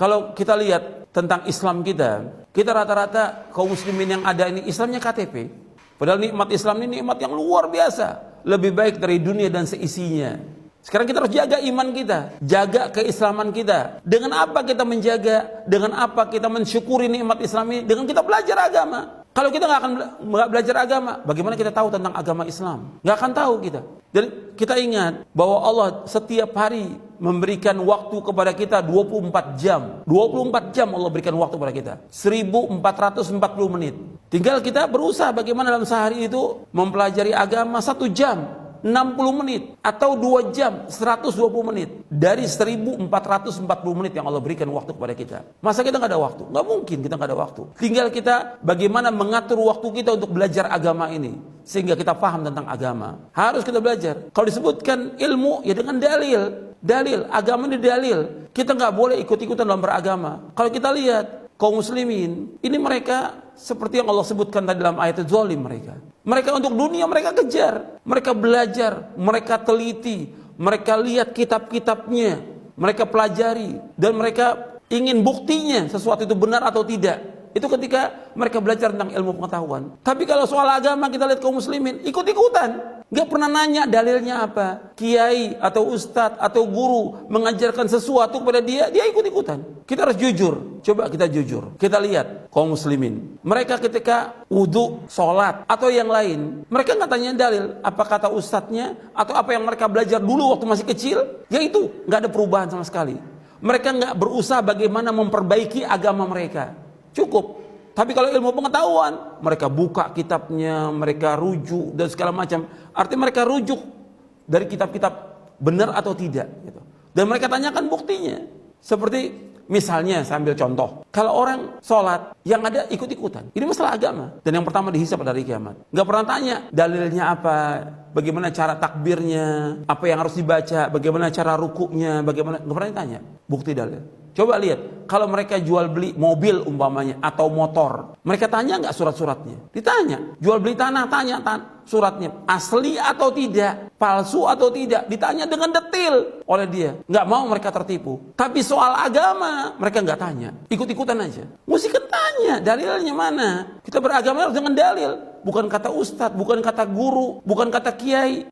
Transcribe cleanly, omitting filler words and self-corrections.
Kalau kita lihat tentang Islam kita rata-rata kaum muslimin yang ada ini Islamnya KTP. Padahal nikmat Islam ini nikmat yang luar biasa, lebih baik dari dunia dan seisinya. Sekarang kita harus jaga iman kita, jaga keislaman kita. Dengan apa kita menjaga? Dengan apa kita mensyukuri nikmat Islam ini? Dengan kita belajar agama. Kalau kita nggak belajar agama, bagaimana kita tahu tentang agama Islam? Nggak akan tahu kita. Dan kita ingat bahwa Allah setiap hari memberikan waktu kepada kita 24 jam. 24 jam Allah berikan waktu kepada kita. 1440 menit. Tinggal kita berusaha bagaimana dalam sehari itu mempelajari agama 1 jam. 60 menit atau 2 jam 120 menit dari 1440 menit yang Allah berikan waktu kepada kita. Masa kita nggak ada waktu? Nggak mungkin kita nggak ada waktu. Tinggal kita bagaimana mengatur waktu kita untuk belajar agama ini sehingga kita paham tentang agama. Harus kita belajar. Kalau disebutkan ilmu ya dengan dalil, agama ini dalil. Kita nggak boleh ikut-ikutan dalam beragama. Kalau kita lihat kaum muslimin ini mereka seperti yang Allah sebutkan tadi dalam ayat itu, zalim mereka. Mereka untuk dunia mereka kejar, mereka belajar, mereka teliti, mereka lihat kitab-kitabnya, mereka pelajari dan mereka ingin buktinya sesuatu itu benar atau tidak. Itu ketika mereka belajar tentang ilmu pengetahuan. Tapi kalau soal agama kita lihat kaum muslimin ikut-ikutan, nggak pernah nanya dalilnya apa. Kiai atau ustadz atau guru mengajarkan sesuatu kepada dia ikut-ikutan. Kita harus jujur. Coba kita jujur. Kita lihat kaum muslimin. Mereka ketika wudu, sholat atau yang lain, mereka nggak tanya dalil. Apa kata ustadznya atau apa yang mereka belajar dulu waktu masih kecil? Ya itu nggak ada perubahan sama sekali. Mereka nggak berusaha bagaimana memperbaiki agama mereka. Cukup. Tapi kalau ilmu pengetahuan, mereka buka kitabnya, mereka rujuk dan segala macam. Artinya mereka rujuk dari kitab-kitab benar atau tidak gitu. Dan mereka tanyakan buktinya. Seperti misalnya saya ambil contoh, kalau orang sholat yang ada ikut-ikutan, ini masalah agama. Dan yang pertama dihisab pada hari kiamat. Gak pernah tanya dalilnya apa, bagaimana cara takbirnya, apa yang harus dibaca, bagaimana cara rukuknya, bagaimana, gak pernah ditanya bukti dalil. Coba lihat, kalau mereka jual beli mobil umpamanya atau motor, mereka tanya nggak surat-suratnya? Ditanya. Jual beli tanah, tanya suratnya asli atau tidak, palsu atau tidak, ditanya dengan detail oleh dia. Nggak mau mereka tertipu. Tapi soal agama mereka nggak tanya, ikut-ikutan aja. Mesti tanya dalilnya mana? Kita beragama harus dengan dalil, bukan kata ustadz, bukan kata guru, bukan kata kiai.